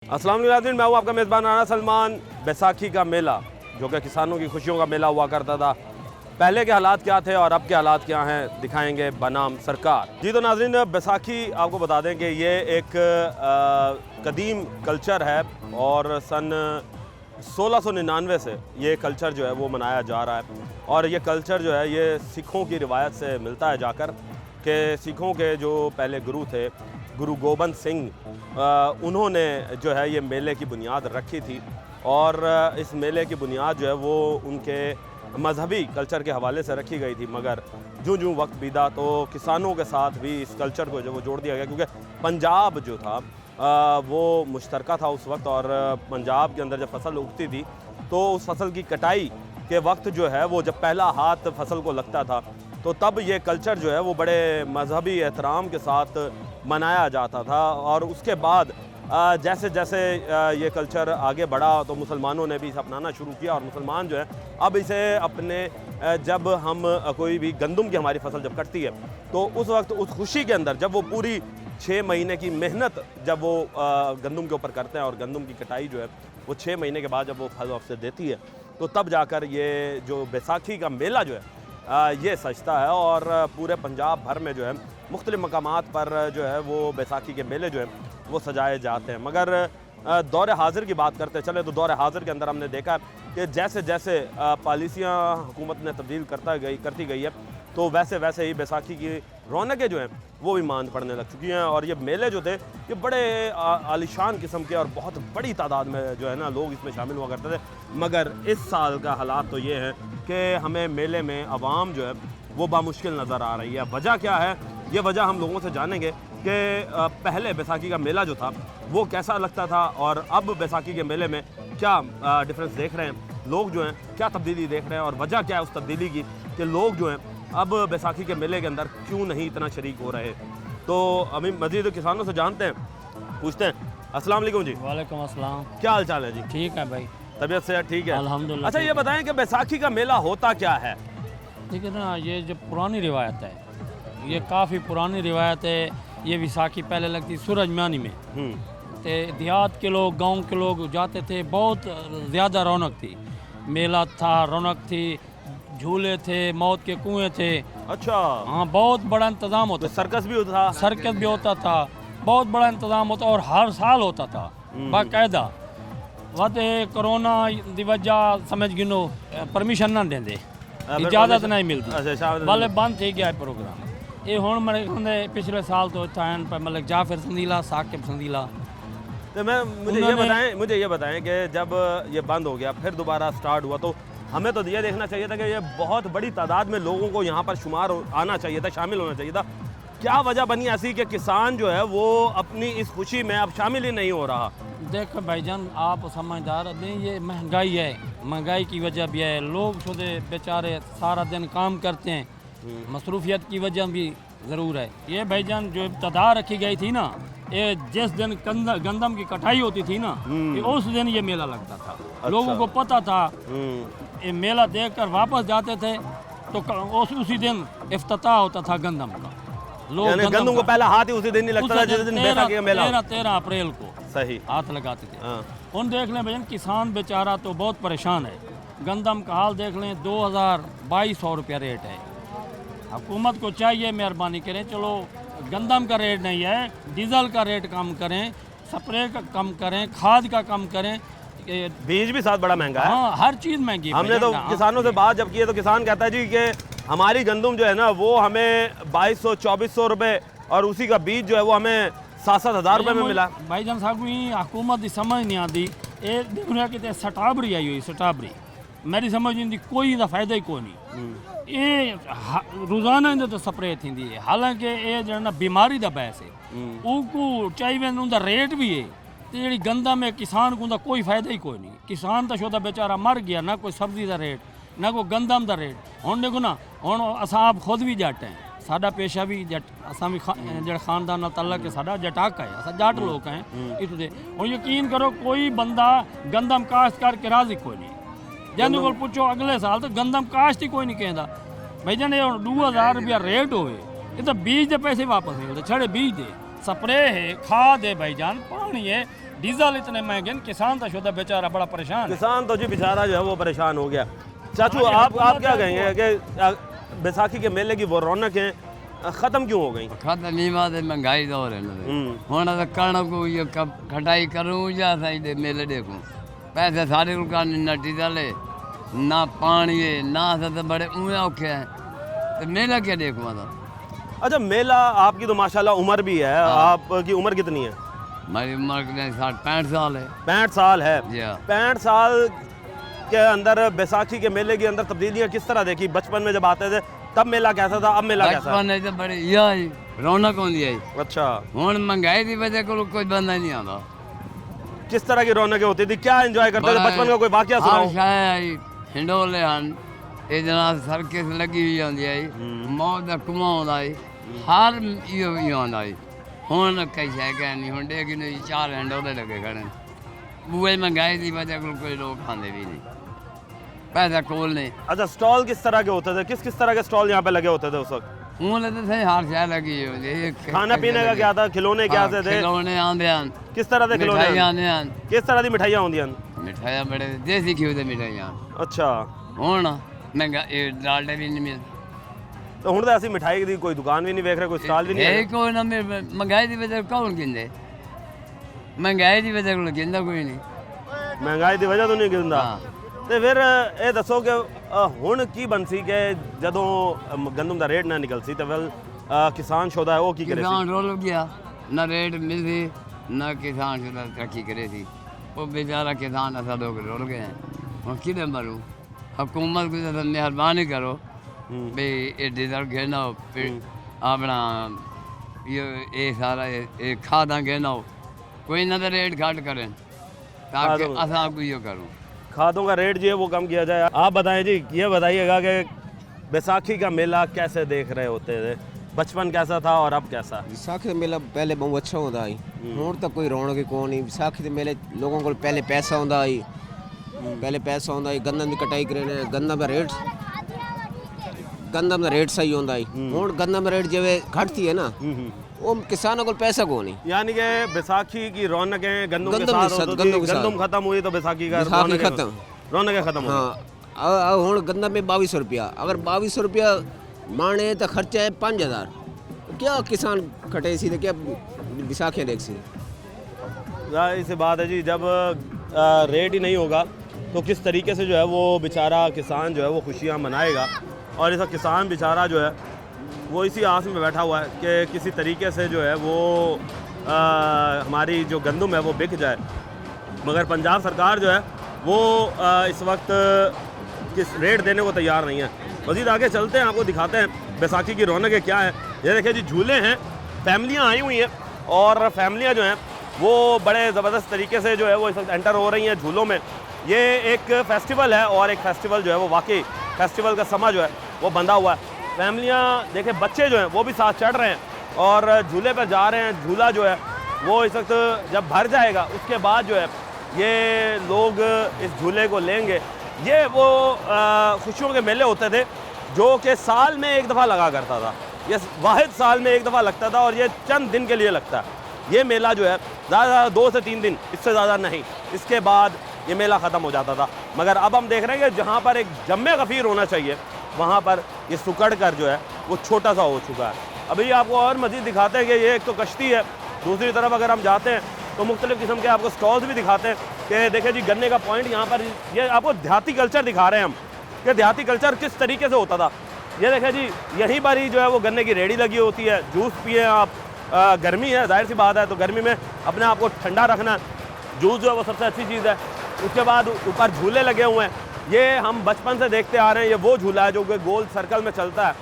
अस्सलाम वालेकुम नाज़रीन, मैं हूँ आपका मेज़बान राना सलमान। बैसाखी का मेला जो कि किसानों की खुशियों का मेला हुआ करता था, पहले के हालात क्या थे और अब के हालात क्या हैं, दिखाएंगे बनाम सरकार। जी तो नाज़रीन, बैसाखी आपको बता दें कि ये एक कदीम कल्चर है और सन 1699 से ये कल्चर जो है वो मनाया जा रहा है। और ये कल्चर जो है ये सिखों की रिवायत से मिलता है जाकर कि सिखों के जो पहले गुरु थे, गुरु गोबिंद सिंह, उन्होंने जो है ये मेले की बुनियाद रखी थी। और इस मेले की बुनियाद जो है वो उनके मजहबी कल्चर के हवाले से रखी गई थी, मगर जो जो वक्त बीता तो किसानों के साथ भी इस कल्चर को जो वो जोड़ दिया गया, क्योंकि पंजाब जो था वो मुश्तरका था उस वक्त। और पंजाब के अंदर जब फसल उगती थी तो उस फसल की कटाई के वक्त जो है वो जब पहला हाथ फसल को लगता था तो तब ये कल्चर जो है वो बड़े मजहबी एहतराम के साथ मनाया जाता था। और उसके बाद जैसे जैसे ये कल्चर आगे बढ़ा तो मुसलमानों ने भी इसे अपनाना शुरू किया। और मुसलमान जो है अब इसे अपने जब हम कोई भी गंदम की हमारी फसल जब कटती है तो उस वक्त उस खुशी के अंदर जब वो पूरी 6 महीने की मेहनत जब वो गंदम के ऊपर करते हैं और गंदम की कटाई जो है वो 6 महीने के बाद जब वो फल अवसर देती है तो तब जाकर ये जो बैसाखी का मेला जो है ये सजता है। और पूरे पंजाब भर में जो है मुख्तलिफ़ मकामात पर जो है वो बैसाखी के मेले जो है वो सजाए जाते हैं। मगर दौर हाज़िर की बात करते चले तो दौर हाज़िर के अंदर हमने देखा कि जैसे जैसे पॉलिसियाँ हुकूमत ने तब्दील करती गई है तो वैसे वैसे ही बैसाखी की रौनकें जो हैं वो भी मांद पड़ने लग चुकी हैं। और ये मेले जो थे ये बड़े आलिशान किस्म के और बहुत बड़ी तादाद में जो है ना लोग इसमें शामिल हुआ करते थे। मगर इस साल का हालात तो ये है कि हमें मेले में आवाम जो है वो बामुश्किल नज़र आ रही है। वजह क्या है, ये वजह हम लोगों से जानेंगे कि पहले बैसाखी का मेला जो था वो कैसा लगता था और अब बैसाखी के मेले में क्या डिफरेंस देख रहे हैं लोग, जो हैं क्या तब्दीली देख रहे हैं और वजह क्या है उस तब्दीली की कि लोग जो हैं अब बैसाखी के मेले के अंदर क्यों नहीं इतना शरीक हो रहे। तो अभी मज़ीद किसानों से जानते हैं, पूछते हैं। अस्सलाम वालेकुम जी। वालेकुम अस्सलाम। क्या हाल चाल है जी? ठीक है भाई, तबीयत से ठीक है अल्हम्दुलिल्लाह। अच्छा ये बताएं कि बैसाखी का मेला होता क्या है? ठीक है ना, ये जो पुरानी रिवायत है, ये काफ़ी पुरानी रिवायत है। ये विसाखी पहले लगती सूरज मानी में, तो देहात के लोग, गांव के लोग जाते थे, बहुत ज़्यादा रौनक थी, मेला था, रौनक थी, झूले थे, मौत के कुएं थे। अच्छा हाँ, बहुत बड़ा इंतज़ाम होता तो सर्कस भी होता था? सर्कस भी होता था, बहुत बड़ा इंतज़ाम होता और हर साल होता था बाकायदा। वत कोरोना दी वजह समझ गिनो परमिशन ना देंदे, इजाज़त नहीं मिलती, वाले बंद थी गया प्रोग्राम। ये हुण मेरे कहते पिछले साल तो इतना मतलब जाफिर संदीला, साकिब संदीला। तो मुझे ये बताएं कि जब ये बंद हो गया फिर दोबारा स्टार्ट हुआ तो हमें तो ये देखना चाहिए था कि ये बहुत बड़ी तादाद में लोगों को यहाँ पर शुमार आना चाहिए था, शामिल होना चाहिए था। क्या वजह बनी ऐसी कि किसान जो है वो अपनी इस खुशी में अब शामिल ही नहीं हो रहा? देखो भाईजान, आप समझदार नहीं, ये महंगाई है, महंगाई की वजह भी है। लोग खुदे बेचारे सारा दिन काम करते हैं, मसरूफियत की वजह भी ज़रूर है। ये भाईजान जो इब्तदा रखी गई थी ना, ये जिस दिन गंदम की कटाई होती थी ना, ये उस दिन ये मेला लगता था। अच्छा। लोगों को पता था, ये मेला देखकर वापस जाते थे तो उसी दिन इफ्तिताह होता था गंदम का। लोग गंदम को पहला हाथ ही उसी दिन नहीं लगता था जिस दिन बैसाखी का मेला 13 अप्रैल को सही हाथ लगाते थे। हाँ। उन देख लें भैया, किसान बेचारा तो बहुत परेशान है। गंदम का हाल देख लें, 2200 रुपया रेट है। हुकूमत को चाहिए मेहरबानी करें, चलो गंदम का रेट नहीं है, डीजल का रेट कम करें, स्प्रे का कम करें, खाद का कम करें, बीज भी साथ बड़ा महंगा है। हाँ, हर चीज़ महंगी। हमने तो किसानों से बात जब की है तो किसान कहता है जी कि हमारी गंदम जो है ना वो हमें 2200-2400 रुपये और उसी का बीज जो है वो हमें 7-7 हज़ार रुपये में मिला। भाईजान साहब हुकूमत की समझ नहीं आती। ये देखो कि स्ट्राबेरी आई हुई, स्ट्राबेरी मेरी समझ नहीं आती, कोई इहदा फ़ायदा ही कोई नहीं। ये रोज़ाना इहदे तो स्प्रे थींदी है, हालांकि ये जो ना बीमारी का बैस है, उनको चाहिए उनका रेट भी है। तो जी गंदम है, किसान को उनका कोई फ़ायदा ही कोई नहीं। किसान तो शोधा बेचारा मर गया, ना कोई सब्जी का रेट, ना कोई गंदम का रेट। हुण देखो ना, हुण असां आप खुद भी जट हैं, साडा पेशा भी जट, असां भी जो खानदान नाल तल्लक है, साडा जटाक है, असां जट लोग हैं इत्थों दे। हुण यकीन करो कोई बंदा गंदम काश्त करके राजी कोई नहीं। जैन को पुछो अगले साल तो गंदम काश्त ही कोई नहीं कहता। भाई जान 2000 रुपया रेट होवे, ये तो बीज के पैसे वापस मिलते, छड़े बीज दे, स्प्रे है, खाद है, भाईजान पानी है, डीजल इतने महंगे हैं, किसान तो शुद्ध बेचारा बड़ा परेशान है। किसान तो जी बेचारा जो है वो परेशान हो गया। चाचू आप क्या कहेंगे कि बैसाखी के मेले की वो रौनकें ख़त्म क्यों हो गई? खाता नहीं बात है, महंगाई दौर है होना तो कणक को ये कब खटाई करूँ या सही दे मेले देखूँ, पैसे सारे को ना डीजल है ना पानी है ना सब बड़े ऊँचे औखे हैं, तो मेला क्या देखूँ तो। अच्छा मेला, आपकी तो माशाल्लाह उम्र भी है, आपकी उम्र कितनी है? हमारी उम्र 65 साल है। 65 साल है। जी हाँ। 65 साल के अंदर बैसाखी के मेले के अंदर तब्दीलियाँ किस तरह देखी? बचपन में जब आते थे तब मेला कैसा था, अब मेला कैसा है? बचपन तो बड़ी यही रौनक होती है। अच्छा, हूँ महंगाई की वजह को कोई बंदा नहीं आता। किस तरह की रौनकें होती थी, क्या एंजॉय करते थे बचपन का? कोई वाकया सुनाओ। शायद हिंडोले हैं इतना सर्किस लगी हुई होती है, मौत का कुआं होता है, हर इो होता है। हूँ कई शह कह नहीं हूँ डेगी नहीं 4 हिंडोले लगे खड़े, बुए महंगाई की वजह को कोई लोग खाते भी नहीं, पैसा कोल नहीं। अच्छा स्टॉल किस तरह के होते थे, किस किस तरह के स्टॉल यहाँ पे लगे होते थे उस वक्त? हूँ तो सही हर शह लगी होती है। खाने पीने का क्या था, खिलौने क्या से थे? खिलौने आते हैं, किस तरह के खिलौने मिठाइयाँ आते हैं, किस तरह की मिठाइयाँ होंगी? मिठाइयाँ बड़े देसी घी होते मिठाइयाँ। अच्छा, हूँ महंगा डालडा भी नहीं मिलता, तो हूँ तो ऐसी मिठाई की कोई दुकान भी नहीं देख रहे, कोई स्टॉल भी नहीं है? कोई ना महंगाई की वजह कौन गिंदे, महंगाई की वजह को गिंदा कोई नहीं। महंगाई की वजह तो नहीं गिंदा। ਤੇ ਫਿਰ ਇਹ ਦੱਸੋ ਕਿ ਹੁਣ ਕੀ ਬਣ ਸੀ ਕਿ ਜਦੋਂ ਗੰਦਮ ਦਾ ਰੇਟ ਨਾ ਨਿਕਲ ਸੀ ਤੇ ਫਿਰ ਕਿਸਾਨ ਸ਼ੋਦਾ ਹੈ ਉਹ ਕੀ ਕਰੇ ਸੀ? किसान रोल गया ना रेट मिलती ना किसान शुदा तरक्की करे थी, वो बेचारा किसान ऐसा लोग रोल गए हैं। और किधर मरूँ, हुकूमत को ज़्यादा मेहरबानी करो भाई ये डीजल घेना हो, फिर अपना ये सारा ये खादा घेना हो, कोई ना तो रेट घट करें ताकि असा को यो करूँ। खादों का रेट जो है वो कम किया जाए। आप बताएं जी, ये बताइएगा कि बैसाखी का मेला कैसे देख रहे होते थे, बचपन कैसा था और अब कैसा? विसाखी का मेला पहले बहुत अच्छा होता है, हूँ तो कोई रौनक को नहीं। विसाखी के मेले लोगों को पहले पैसा होता है, पहले पैसा होता है, गंदम की कटाई करे, गंदम का रेट सही होता है। हूँ गंदम का रेट जब घटती है ना वो किसानों को पैसा को नहीं। यानी कि बैसाखी की रौनकें गंदम के साथ होती थी, गंदम खत्म हुई तो बैसाखी का विसाखी खत्म, रौनकें खत्म हो गई। हाँ हूँ गंदम में 2200 रुपया, अगर 2200 रुपया माने तो खर्चा है 5000, क्या किसान कटे सी तो क्या विसाखी देख सी? जाहिर सी बात है जी, जब रेट ही नहीं होगा तो किस तरीके से जो है वो बेचारा किसान जो है वो खुशियाँ मनाएगा। और ऐसा किसान बेचारा जो है वो इसी आस में बैठा हुआ है कि किसी तरीके से जो है वो हमारी जो गंदम है वो बिक जाए, मगर पंजाब सरकार जो है वो इस वक्त किस रेट देने को तैयार नहीं है। मज़ीद आगे चलते हैं, आपको दिखाते हैं बैसाखी की रौनकें क्या है। ये देखिए जी, झूले हैं, फैमिलियाँ आई हुई हैं और फैमिलियाँ जो हैं वो बड़े ज़बरदस्त तरीके से जो है वो इस वक्त एंटर हो रही हैं झूलों में। ये एक फेस्टिवल है और एक फेस्टिवल जो है वो वाकई फेस्टिवल का समा जो है वो बंधा हुआ है। फैमिलियाँ देखें, बच्चे जो हैं वो भी साथ चढ़ रहे हैं और झूले पर जा रहे हैं। झूला जो है वो इस वक्त जब भर जाएगा उसके बाद जो है ये लोग इस झूले को लेंगे। ये वो खुशियों के मेले होते थे जो कि साल में एक दफ़ा लगा करता था, ये वाहिद साल में एक दफ़ा लगता था और ये चंद दिन के लिए लगता है। ये मेला जो है ज़्यादा 2 से 3 दिन, इससे ज़्यादा नहीं, इसके बाद ये मेला ख़त्म हो जाता था। मगर अब हम देख रहे हैं कि जहाँ पर एक जम्मे गफ़ीर होना चाहिए वहाँ पर ये सुकड़ कर जो है वो छोटा सा हो चुका है। अभी आपको और मज़ीद दिखाते हैं कि ये एक तो कश्ती है, दूसरी तरफ अगर हम जाते हैं तो मुख्तलिफ़ किस्म के आपको स्टॉल्स भी दिखाते हैं कि देखिए जी गन्ने का पॉइंट यहाँ पर, ये आपको देहाती कल्चर दिखा रहे हैं हम कि देहाती कल्चर किस तरीके से होता था। ये देखिए जी, यहीं पर ही जो है वो गन्ने की रेड़ी लगी होती है, जूस पिए आप, गर्मी है जाहिर सी बात है तो गर्मी में अपने आप को ठंडा रखना, जूस जो है वो सबसे अच्छी चीज़ है। उसके बाद ऊपर झूले लगे हुए हैं, ये हम बचपन से देखते आ रहे हैं। ये वो झूला है जो कि गोल सर्कल में चलता है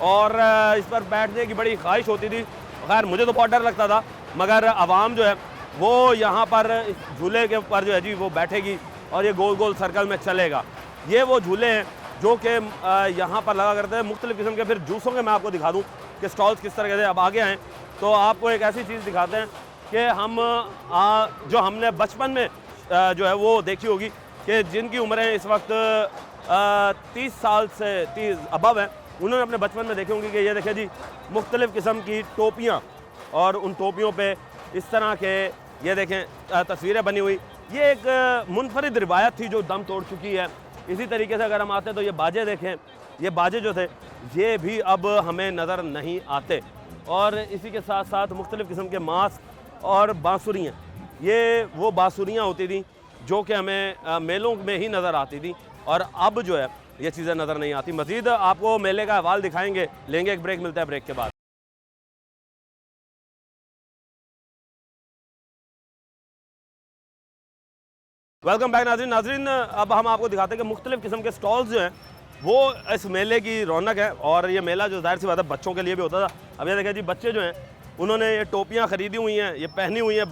और इस पर बैठने की बड़ी ख्वाहिश होती थी। खैर मुझे तो बहुत डर लगता था, मगर आवाम जो है वो यहाँ पर इस झूले के ऊपर जो है जी वो बैठेगी और ये गोल गोल सर्कल में चलेगा। ये वो झूले हैं जो कि यहाँ पर लगा करते हैं मुख्तलिफ़ किस्म के। फिर जूसों के मैं आपको दिखा दूँ कि स्टॉल्स किस तरह के थे। अब आगे आएँ तो आपको एक ऐसी चीज़ दिखाते हैं कि हम जो हमने बचपन में जो है वो देखी होगी कि जिनकी उम्रें इस वक्त 30 साल से 30 अबव हैं, उन्होंने अपने बचपन में देखी होंगी कि ये देखिए जी मुख्तलिफ़ किस्म की टोपियाँ और उन टोपियों पे इस तरह के ये देखें तस्वीरें बनी हुई। ये एक मुनफरिद रिवायत थी जो दम तोड़ चुकी है। इसी तरीके से अगर हम आते हैं तो ये बाजे देखें, ये बाजे जो थे ये भी अब हमें नज़र नहीं आते। और इसी के साथ साथ मुख्तलिफ़ किस्म के मास्क और बांसुरियाँ, ये वो बांसुरियाँ होती थी जो कि हमें मेलों में ही नज़र आती थी, और अब जो है ये चीज़ें नज़र नहीं आती। मज़ीद आपको मेले का अहवाल दिखाएंगे, लेंगे एक ब्रेक, मिलता है ब्रेक के बाद। वेलकम बैक नाज़रीन। नाज़रीन अब हम आपको दिखाते हैं कि मुख्तलिफ़ किस्म के स्टॉल्स जो हैं वो इस मेले की रौनक है। और ये मेला जो ज़ाहिर सी बात है बच्चों के लिए भी होता था। अब ये देखें जी, बच्चे जो हैं उन्होंने ये टोपियाँ ख़रीदी हुई हैं, ये पहनी हुई हैं।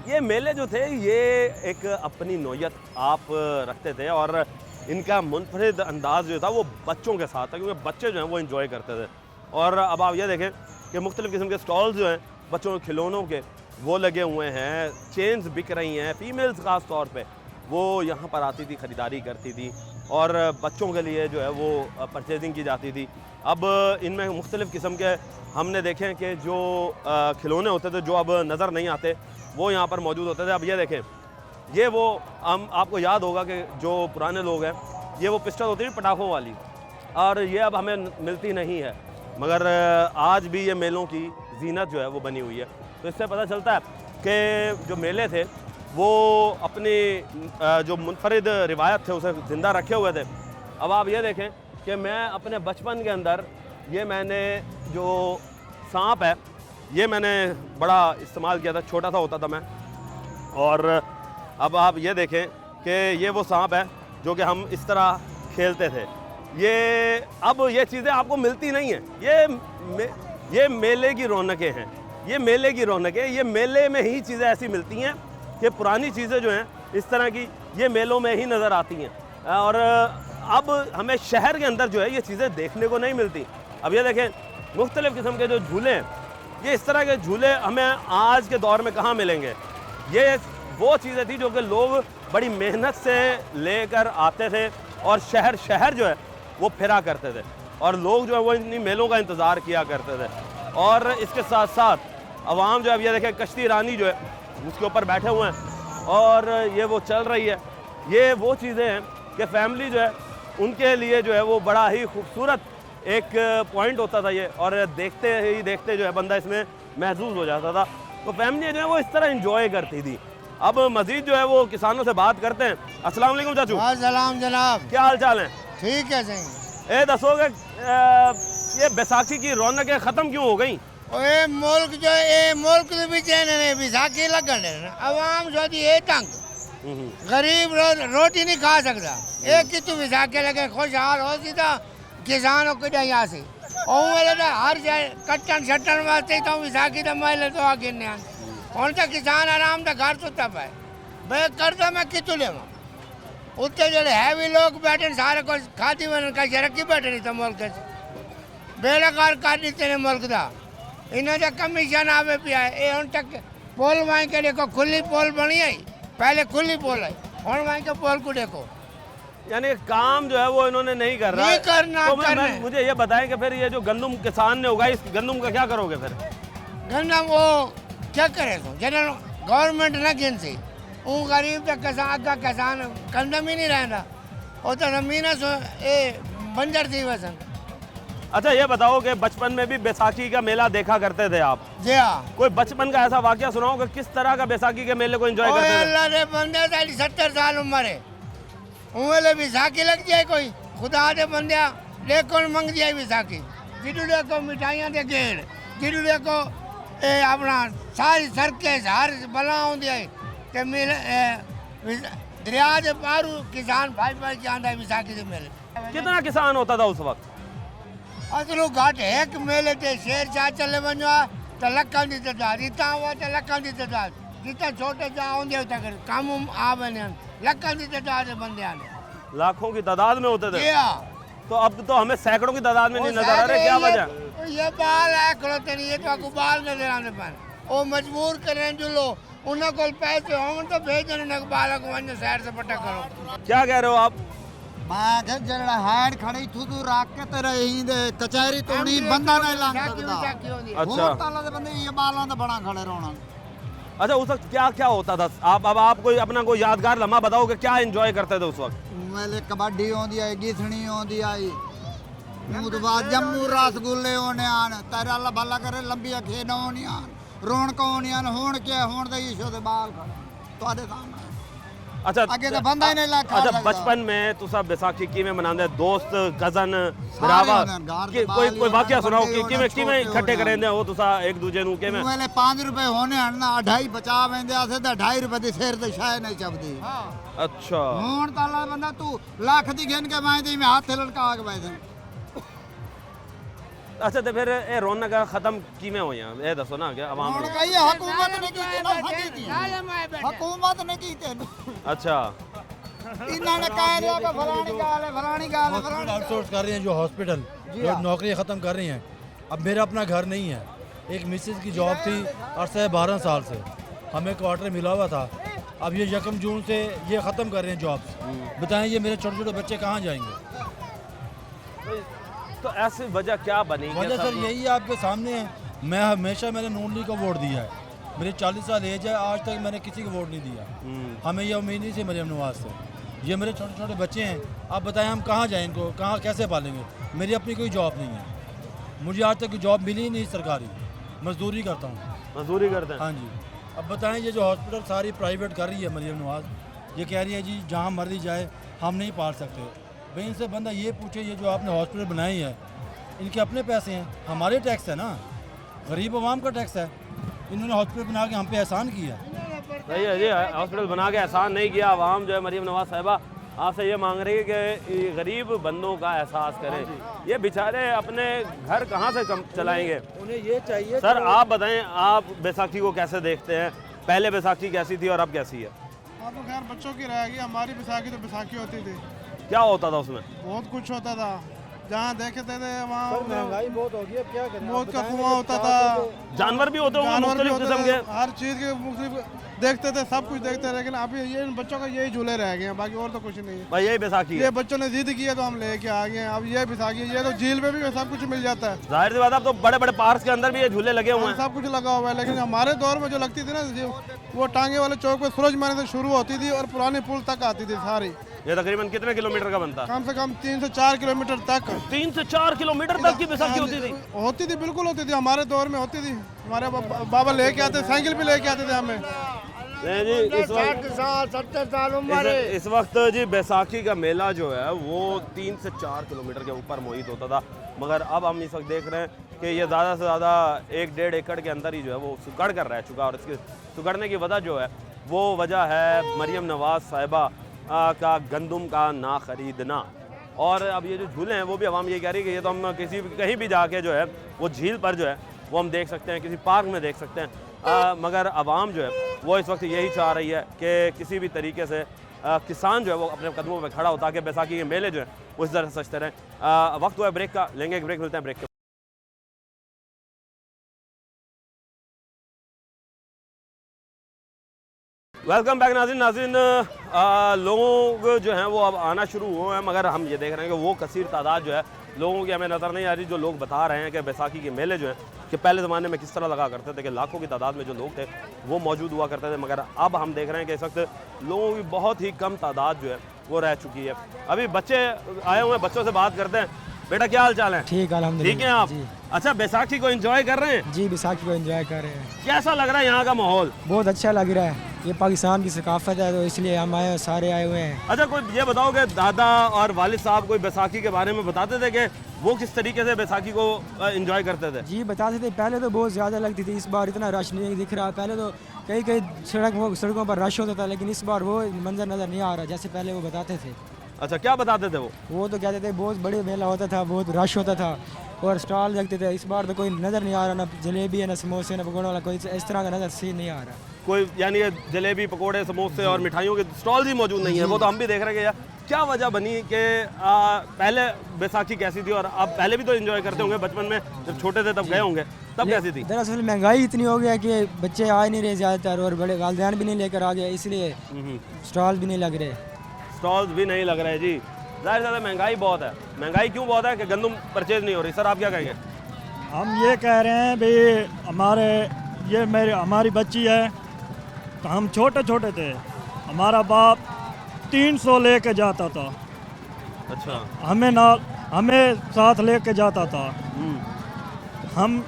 ये मेले जो थे ये एक अपनी नौयत आप रखते थे, और इनका मुनफरिद अंदाज़ जो था वो बच्चों के साथ था, क्योंकि बच्चे जो हैं वो इन्जॉय करते थे। और अब आप ये देखें कि मुख्तलिफ़ किस्म के स्टॉल्स जो हैं बच्चों के खिलौनों के वो लगे हुए हैं, चेन्स बिक रही हैं। फ़ीमेल्स ख़ास तौर पे वो यहाँ पर आती थी, ख़रीदारी करती थी, और बच्चों के लिए जो है वो परचेजिंग की जाती थी। अब इनमें मुख्तलिफ़ किस्म के हमने देखे कि जो खिलौने होते थे जो अब नज़र नहीं आते वो यहाँ पर मौजूद होते थे। अब ये देखें, ये वो हम आपको याद होगा कि जो पुराने लोग हैं ये वो पिस्टल होती थी पटाखों वाली, और ये अब हमें मिलती नहीं है, मगर आज भी ये मेलों की जीनत जो है वो बनी हुई है। तो इससे पता चलता है कि जो मेले थे वो अपनी जो मुनफरिद रिवायत थे उसे ज़िंदा रखे हुए थे। अब आप ये देखें कि मैं अपने बचपन के अंदर ये मैंने जो सांप है ये मैंने बड़ा इस्तेमाल किया था, छोटा सा होता था मैं। और अब आप ये देखें कि ये वो सांप है जो कि हम इस तरह खेलते थे। ये अब ये चीज़ें आपको मिलती नहीं हैं। ये मेले की रौनकें हैं, ये मेले की रौनकें, ये मेले में ही चीज़ें ऐसी मिलती हैं कि पुरानी चीज़ें जो हैं इस तरह की ये मेलों में ही नज़र आती हैं। और अब हमें शहर के अंदर जो है ये चीज़ें देखने को नहीं मिलती। अब ये देखें मुख्तलिफ़ किस्म के जो झूले हैं, ये इस तरह के झूले हमें आज के दौर में कहाँ मिलेंगे। ये वो चीज़ें थी जो कि लोग बड़ी मेहनत से लेकर आते थे, और शहर शहर जो है वो फिरा करते थे, और लोग जो है वो इन मेलों का इंतज़ार किया करते थे। और इसके साथ साथ अवाम जो है, अब ये देखें कश्ती रानी जो है उसके ऊपर बैठे हुए हैं, और ये वो चल रही है। ये वो चीज़ें हैं कि फैमिली जो है उनके लिए जो है वो बड़ा ही खूबसूरत एक पॉइंट होता था ये, और देखते ही देखते जो है बंदा इसमें महसूस हो जाता था। तो फैमिली जो है वो इस तरह इंजॉय करती थी। अब मज़ीद जो है वो किसानों से बात करते हैं। अस्सलाम वालेकुम चाचू। सलाम जनाब, क्या हाल चाल है? ठीक है सही। ये दसोगे ये बैसाखी की रौनकें ख़त्म क्यों हो गई? ये मुल्क जो ये मुल्क के भी ने विसाखी लगन अवाम जो ये तंग गरीब रोटी नहीं खा सकता। एक की तू विसाखी लगे खुशहाल हो सीधा किसानों को यहाँ से और हर जगह कट्टन छट्टन वास्ते तो विसाखी तो मैले तो आगे हूँ तो किसान आराम से घर सुता पाए भाई करता मैं कितों लेवा उत्ते जो है भी लोग बैठे सारे को खाती वन का शरकी बैठे नहीं तो मुल्क बेड़ाकार कर दी ने मुल्क का इन्हें जो कमीशन आवे पिया ये हूँ तक पोल वहीं के देखो खुली पोल बनी आई, पहले खुली पोल आई और वहीं के पोल को देखो। यानी काम जो है वो इन्होंने नहीं कर रहा नहीं करना तो मुझे ये बताएं कि फिर ये जो गंदम किसान ने उगाई, इस गंदम का क्या करोगे फिर? गंदम वो क्या करे तो जन गवर्नमेंट न गिन सी वो गरीब तक किसान आगा किसान गंदम ही नहीं रहता वो तो जमीन बंजर थी वैसे। अच्छा ये बताओ कि बचपन में भी बैसाखी का मेला देखा करते थे आप? जी हाँ। कोई बचपन का ऐसा वाकया सुनाओ कि किस तरह का बैसाखी के मेले को एंजॉय करते थे? अल्लाह रे बंदे 70 साल उम्र है उम्र विसाखी लग जाए कोई खुदा दे बंदे लेकर मंग जाए विसाखी जिडुड़े को मिठाइयाँ दे गेड़ जिडुड़े को अपना सारी सड़कें हर बला होंगी है कि दरिया के पारू किसान भाई जाता है विसाखी के मेले। कितना किसान होता था उस वक्त? असलो घाट एक मेले ते शेर चाह चले वनो तो लखन की तादाद इतना हुआ तो लखन की तादाद जितना छोटे चाह होंगे कम आ बने लखन की तादाद बंदे आने लाखों की तादाद में होते थे। तो अब तो हमें सैकड़ों की तादाद में नहीं नजर आ रहे, क्या वजह? ये बाल है खड़ोते नहीं ये तो आपको बाल नजर आने पाए वो मजबूर करें जो लो उन्हें को पैसे हो तो भेजने न बालक वन्य शहर से पटा करो। क्या कह रहे हो आप? मैं जरा हैड खड़ी थू तू राख के तेरे ही दे कचहरी तोड़ी बंदा नहीं लांग सकदा। अच्छा ताला दे बंदे ये बालां दा बड़ा खड़े रोना अच्छा, उस वक्त क्या क्या होता था? आप कोई अपना कोई यादगार लम्हा बताओ कि क्या एंजॉय करते थे उस वक्त? मेले कबड्डी होंदी आई, गिथनी होंदी आई, ਉਹ ਤੋਂ ਬਾਅਦ ਜੰਮੂ ਰਸਗੁੱਲੇ ਹੋਣੇ ਆਣ, ਤੇਰਾ ਅੱਲਾ ਭਲਾ करे ਲੰਬੀਆਂ ਖੇਡਾਂ ਹੋਣੀਆਂ, ਰੌਣਕਾਂ ਹੋਣੀਆਂ। ਹੁਣ ਕੀ ਹੁਣ ਤਾਂ ਈਸ਼ੋ ਦੇ ਬਾਲ ਖੜੇ ਤੁਹਾਡੇ ਸਾਹਮਣੇ। अच्छा ਅੱਗੇ ਤਾਂ ਬੰਦਾ ਹੀ ਨਹੀਂ ਲੱਗ अच्छा, बचपन में तो सब बैसाखी किवें मनांदे? दोस्त कजन भरावा कोई वाकया सुनाओ कि किवें किवें इकट्ठे करेंदे हो तुसा एक दूजे नु किवें? ਵੇਲੇ 5 ਰੁਪਏ ਹੋਣੇ ਹਨ ਨਾ 2.5 ਬਚਾ ਵੈਂਦੇ ਆਸੇ ਤਾਂ 2.5 ਰੁਪਏ ਦੀ ਸਿਰ ਤੇ ਸ਼ਾਇ ਨਹੀਂ ਚੱਬਦੀ। अच्छा, ਹੁਣ ਤਾਂ ਅੱਲਾ ਬੰਦਾ ਤੂੰ ਲੱਖ ਦੀ ਗਿਣ ਕੇ ਮੈਂ ਤੇ ਮੈਂ ਹੱਥ ਲਟਕਾ ਕੇ ਬੈਠਾ। अच्छा तो फिर ये रौनक खत्म किवें होई? ये दसो ना कि आवाम ਹੁਣ नु। ਕਹੀ ਹਕੂਮਤ ਨੇ ਕੀਤੀ ਨਾ ਸਾਡੀ ਹਕੂਮਤ ਨੇ ਕੀਤੀ। अच्छा, ਇਹਨਾਂ ਨੇ ਕਹਿ ਰਿਹਾ ਕਿ ਫਲਾਣੀ ਗੱਲ ਹੈ ਫਲਾਣੀ ਗੱਲ ਹੈ ਫਲਾਣੀ आउटसोर्स कर रहे हैं जो हॉस्पिटल जो नौकरियां ख़त्म कर रही हैं। अब मेरा अपना घर नहीं है, एक मिसेज की जॉब थी अरसा 12 साल से, हमें क्वार्टर मिला हुआ था। अब ये 1 जून से ये ख़त्म कर रहे हैं जॉब्स। बताएं ये मेरे छोटे छोटे बच्चे कहाँ जाएंगे? तो ऐसी वजह क्या बनी? वजह सर यही है आपके सामने है। मैं हमेशा मैंने नून लीग को वोट दिया है, मेरी 40 साल एज है, आज तक मैंने किसी को वोट नहीं दिया। हमें ये उम्मीद नहीं थी मरियम नवाज से। ये मेरे छोटे छोटे बच्चे हैं, आप बताएं हम कहाँ जाएँ इनको, कहाँ कैसे पालेंगे? मेरी अपनी कोई जॉब नहीं है, मुझे आज तक कोई जॉब मिली ही नहीं सरकारी, मजदूरी करता हूँ। मजदूरी करते हैं? हाँ जी। अब बताएं ये जो हॉस्पिटल सारी प्राइवेट कर रही है मरियम नवाज, ये कह रही है जी जहाँ मर्जी जाए हम नहीं पाल सकते। भाई इनसे बंदा ये पूछे ये जो आपने हॉस्पिटल बनाई है इनके अपने पैसे हैं, हमारे टैक्स है ना, गरीब आवाम का टैक्स है। इन्होंने हॉस्पिटल बना के हम पे एहसान किया। सही है जी, हॉस्पिटल बना के एहसान नहीं किया। आवाम जो है मरियम नवाज साहिबा आपसे ये मांग रही है कि गरीब बंदों का एहसास करें। ये बेचारे अपने घर कहाँ से चलाएंगे? उन्हें ये चाहिए। सर आप बताएं, आप बैसाखी को कैसे देखते हैं? पहले बैसाखी कैसी थी और अब कैसी है? अब तो खैर बच्चों की रहेगी, हमारी बैसाखी तो बैसाखी होती थी, क्या होता था उसमें? बहुत कुछ होता था। जहाँ देखते थे वहाँ महंगाई बहुत हो गई, अब क्या करें? मौत का कुआं होता था, जानवर भी होते होंगे जानवर भी मुख्तलिफ होते किस्म थे, के? हर चीज़ के मुख्तलिफ देखते थे, सब कुछ देखते। लेकिन अभी ये इन बच्चों का यही झूले रह गए हैं, बाकी और तो कुछ नहीं है। भाई यही बैसाखी ये है। बच्चों ने जिद की है तो हम लेके आ गए हैं। अब ये बैसाखी है, ये तो झील पे भी सब कुछ मिल जाता है, जाहिर सी बात है, अब तो बड़े बड़े पार्क के अंदर भी ये झूले लगे हुए हैं। सब कुछ लगा हुआ है। लेकिन हमारे दौर में जो लगती थी ना, वो टांगे वाले चौक पे सूरज मारने से शुरू होती थी और पुराने पुल तक आती थी सारी। ये तकरीबन कितने किलोमीटर का बनता? कम से कम 3 से 4 किलोमीटर तक। 3 से 4 किलोमीटर तक की बैसाखी होती थी? होती थी, बिल्कुल होती थी, हमारे दौर में होती थी। हमारे बाबा लेके आते, साइकिल पे लेके आते थे हमें। नहीं जी, इस वक्त 70 साल उम्र है। इस वक्त जी बैसाखी का मेला जो है वो 3 से 4 किलोमीटर के ऊपर मोहित होता था, मगर अब हम इस वक्त देख रहे हैं कि ये ज़्यादा से ज़्यादा 1-1.5 एकड़ के अंदर ही जो है वो सुगड़ कर रह चुका है। और इसके सुगड़ने की वजह जो है वो वजह है मरियम नवाज साहिबा का गंदम का ना ख़रीदना। और अब ये जो झूले हैं वो भी आवाम ये कह रही है कि ये तो हम कहीं भी जाके जो है वो झील पर जो है वो हम देख सकते हैं, किसी पार्क में देख सकते हैं। मगर आवाम जो है वो इस वक्त यही चाह रही है कि किसी भी तरीके से किसान जो है वो अपने कदमों पे खड़ा हो ताकि बैसाखी के मेले जो है वो इस तरह सजते रहें। वक्त हुआ है ब्रेक का, लेंगे एक ब्रेक, मिलते हैं ब्रेक के। वेलकम बैक नाज़रीन। लोग जो हैं वो अब आना शुरू हुए हैं, मगर हम ये देख रहे हैं कि वो कसीर तादाद जो है लोगों की हमें नज़र नहीं आ रही। जो लोग बता रहे हैं कि बैसाखी के मेले जो हैं कि पहले ज़माने में किस तरह लगा करते थे कि लाखों की तादाद में जो लोग थे वो मौजूद हुआ करते थे, मगर अब हम देख रहे हैं कि इस वक्त लोगों की बहुत ही कम तादाद जो है वो रह चुकी है। अभी बच्चे आए हुए हैं, बच्चों से बात करते हैं। बेटा क्या हाल चाल है? ठीक है, अल्हम्दुलिल्लाह। ठीक है आप? जी अच्छा, बैसाखी को एंजॉय कर रहे हैं? जी, बैसाखी को एंजॉय कर रहे हैं। कैसा लग रहा है यहाँ का माहौल? बहुत अच्छा लग रहा है, ये पाकिस्तान की सकाफत है तो इसलिए हम आए हैं, सारे आए हुए हैं। अच्छा, कोई ये बताओ कि दादा और वालिद साहब कोई बैसाखी के बारे में बताते थे कि वो किस तरीके से बैसाखी को एंजॉय करते थे? जी बताते थे, पहले तो बहुत ज़्यादा लगती थी, इस बार इतना रश नहीं दिख रहा। पहले तो कई कई सड़कों पर रश होता था, लेकिन इस बार वो मंजर नज़र नहीं आ रहा जैसे पहले वो बताते थे। अच्छा, क्या बताते थे वो? वो तो कहते थे बहुत बड़े मेला होता था, बहुत रश होता था और स्टॉल लगते थे। इस बार तो कोई नज़र नहीं आ रहा, ना जलेबी है, ना समोसे, ना पकौड़े वाला, कोई इस तरह का नज़र सीन नहीं आ रहा। कोई यानी ये जलेबी, पकोड़े, समोसे और मिठाइयों के स्टॉल ही मौजूद नहीं है। वो तो हम भी देख रहे हैं कि यार क्या वजह बनी कि पहले बैसाखी कैसी थी और अब? पहले भी तो एंजॉय करते होंगे बचपन में, जब छोटे थे तब गए होंगे, तब कैसी थी? दरअसल महंगाई इतनी हो गया कि बच्चे आ नहीं रहे ज़्यादातर और बड़े वालिदैन भी नहीं लेकर आ गए, इसलिए स्टॉल भी नहीं लग रहे। स्टॉल्स भी नहीं लग रहे जी, ज़ाहिर ज़्यादा महंगाई बहुत है। महंगाई क्यों बहुत है कि गंदम परचेज नहीं हो रही? सर आप क्या कहेंगे? हम ये कह रहे हैं भाई हमारी बच्ची है, हम छोटे छोटे थे, हमारा बाप 300 लेके जाता था, अच्छा। हमें साथ लेके जाता था। हम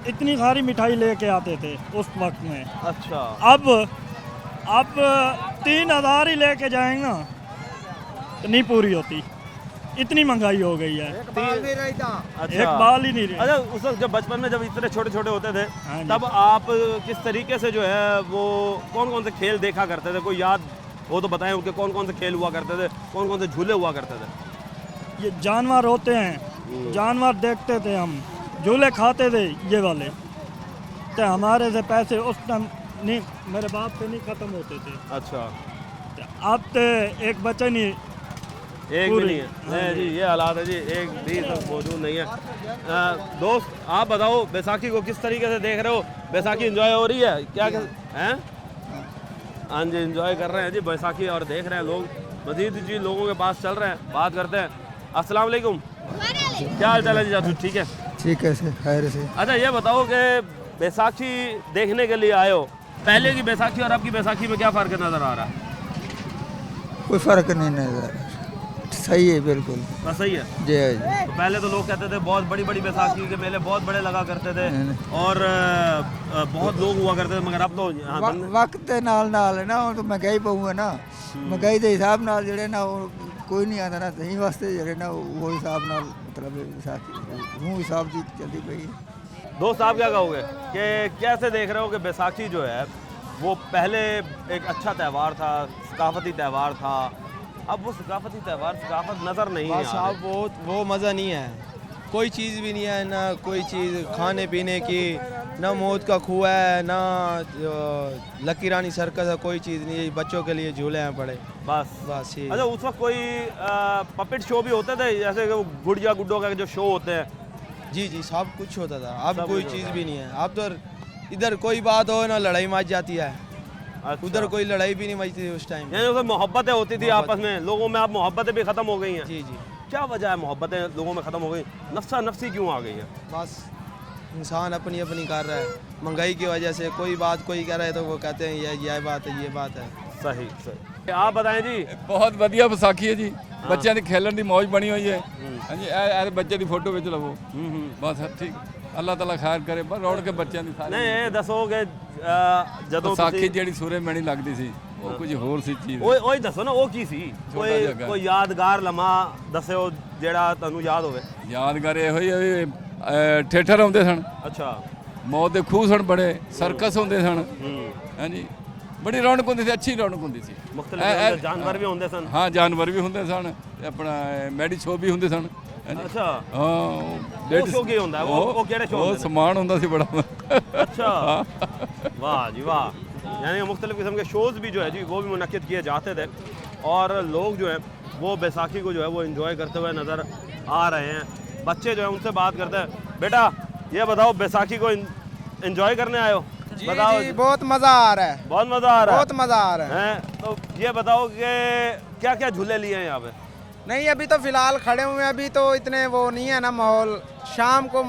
इतनी सारी मिठाई लेके आते थे उस वक्त में। अच्छा। अब 3000 ही लेके जाएंगे ना तो नहीं पूरी होती, इतनी महंगाई हो गई है। अच्छा। एक बाल ही नहीं रही। अच्छा, उस वक्त जब बचपन में जब इतने छोटे छोटे होते थे, हाँ जी। तब आप किस तरीके से जो है वो कौन कौन से खेल देखा करते थे? कोई याद वो तो बताएं, उनके कौन कौन से खेल हुआ करते थे, कौन कौन से झूले हुआ करते थे? ये जानवर होते हैं, जानवर देखते थे हम, झूले खाते थे ये वाले। तो हमारे से पैसे उस टाइम नहीं, मेरे बाप से नहीं ख़त्म होते थे। अच्छा। तो अब तो एक बच्चा नहीं, एक भी नहीं है। नहीं जी, ये हालात है जी, एक भी तो मौजूद नहीं है। दोस्त, आप बताओ बैसाखी को किस तरीके से देख रहे हो? बैसाखी एंजॉय हो रही है क्या हैं? हाँ जी, एंजॉय कर रहे हैं जी बैसाखी और देख रहे हैं लोग। मजीद जी लोगों के पास चल रहे हैं, बात करते हैं। अस्सलाम वालेकुम, क्या हाल चाल है जी? जादू ठीक है? ठीक है से खैर से। अच्छा, ये बताओ कि बैसाखी देखने के लिए आए हो, पहले की बैसाखी और अब की बैसाखी में क्या फ़र्क नज़र आ रहा है? कोई फ़र्क नहीं नजर, सही है बिल्कुल। बस सही है जी जी। तो पहले तो लोग कहते थे बहुत बड़ी बड़ी बैसाखी के मेले बहुत बड़े लगा करते थे और बहुत लोग हुआ करते थे, मगर अब तो यहाँ वक्त ਦੇ ਨਾਲ ਹੈ ਨਾ, ਹੁਣ ਤਾਂ ਮਹਿੰਗਾਈ ਪਊ ਹੈ ਨਾ, ਮਹਿੰਗਾਈ ਦੇ ਹਿਸਾਬ ਨਾਲ ਜਿਹੜੇ ਨਾ ਉਹ ਕੋਈ ਨਹੀਂ ਆਉਂਦਾ ਨਾ, ਸਹੀ ਵਾਸਤੇ ਜਿਹੜੇ ਨਾ ਉਹ ਹਿਸਾਬ ਨਾਲ ਮਤਲਬ ਵਿਸਾਖੀ ਨੂੰ ਹਿਸਾਬ ਦੀ ਚੱਲਦੀ ਪਈ ਹੈ। दोस्त, आप क्या कहोगे कि कैसे देख रहे हो कि बैसाखी जो है वो पहले एक अच्छा त्यौहार था, सकाफती त्यौहार था, अब वो सकाफती त्यौहार सकाफत नज़र नहीं आ रही। वो मज़ा नहीं है, कोई चीज़ भी नहीं है, ना कोई चीज़ खाने पीने की, ना मौत का कुआं है, ना लकी रानी सर्कस है, कोई चीज़ नहीं है। बच्चों के लिए झूले हैं पड़े, बस ये। अच्छा, उस वक्त कोई पपेट शो भी होते थे, जैसे कि वो गुड़िया गुड्डों का जो शो होते हैं? जी जी, सब कुछ होता था। अब कोई चीज़ भी नहीं है। अब तो इधर कोई बात हो ना लड़ाई मच जाती है। अच्छा। उधर कोई लड़ाई भी नहीं मचती थी उस टाइम। यानी उसमें मोहब्बतें होती थी आपस में लोगों में, अब मोहब्बतें भी ख़त्म हो गई हैं। जी जी। क्या वजह है मोहब्बतें लोगों में ख़त्म हो गई? नफ्सा नफ्सी क्यों आ गई है? बस इंसान अपनी अपनी कर रहा है, महंगाई की वजह से। कोई बात कोई कह रहा है तो वो कहते हैं ये बात है, ये बात है। सही सही। आप बताएं जी। बहुत ਵਧੀਆ ਵਿਸਾਖੀ ਹੈ ਜੀ, ਬੱਚਿਆਂ ਦੀ ਖੇਲਣ ਦੀ ਮौज ਬਣੀ ਹੋਈ ਹੈ। ਹਾਂਜੀ, ਇਹ ਬੱਚੇ ਦੀ ਫੋਟੋ ਵਿੱਚ ਲਵੋ, ਬਸ ਠੀਕ। ਅੱਲਾਹ ਤਾਲਾ ਖੈਰ ਕਰੇ, ਬਸ ਰੌਣਕ ਕੇ ਬੱਚਿਆਂ ਦੀ ਸਾਰੀ। नहीं, ये दसो कि ਜਦੋਂ ਵਿਸਾਖੀ ਜਿਹੜੀ ਸੂਰੇ ਮੈਣੀ ਲੱਗਦੀ ਸੀ ਉਹ ਕੁਝ ਹੋਰ ਸੀ ਚੀਜ਼। ओही दसो ना, वो की सी? कोई यादगार लम्हा दस्यो ਜਿਹੜਾ ਤੁਹਾਨੂੰ ਯਾਦ ਹੋਵੇ। ਯਾਦਗਾਰ ਇਹੋ ਹੀ ਹੈ, ਥੀਏਟਰ ਆਉਂਦੇ ਸਨ। ਅੱਛਾ। ਮੌਤ ਦੇ ਖੂਹ ਸਨ ਬੜੇ, ਸਰਕਸ ਹੁੰਦੇ ਸਨ। ਹਾਂਜੀ, ਬੜੀ ਰੌਣਕ ਹੁੰਦੀ ਸੀ, ਅੱਛੀ ਰੌਣਕ ਹੁੰਦੀ ਸੀ। ਮੁxtਲਿਫ ਜਾਨਵਰ ਵੀ ਹੁੰਦੇ ਸਨ। ਹਾਂ, ਜਾਨਵਰ ਵੀ ਹੁੰਦੇ ਸਨ, ਤੇ ਆਪਣਾ ਮੈਡੀ ਸ਼ੋ ਵੀ ਹੁੰਦੇ ਸਨ। ਅੱਛਾ। ਹਾਂ, ਉਹ ਸ਼ੋ ਕੀ ਹੁੰਦਾ? ਉਹ ਕਿਹੜੇ ਸ਼ੋ ਉਹ ਸਮਾਨ ਹੁੰਦਾ ਸੀ ਬੜਾ। अच्छा, वाह जी वाह। यानी मुख्तलिफ़ किस्म के शोज़ भी जो है जी वो भी मुनक़िद किए जाते थे और लोग जो है वो बैसाखी को जो है वो इन्जॉय करते हुए नज़र आ रहे हैं। बच्चे जो है उनसे बात करते हैं। बेटा, ये बताओ बैसाखी को इन्जॉय करने आए हो? बताओ जी, बहुत मज़ा आ रहा है, बहुत मज़ा आ रहा है। बहुत मज़ा आ रहा है। तो ये बताओ कि क्या क्या झूले लिए हैं यहाँ पे? नहीं, अभी तो फ़िलहाल खड़े हुए हैं, अभी तो इतने वो नहीं है ना माहौल। शाम को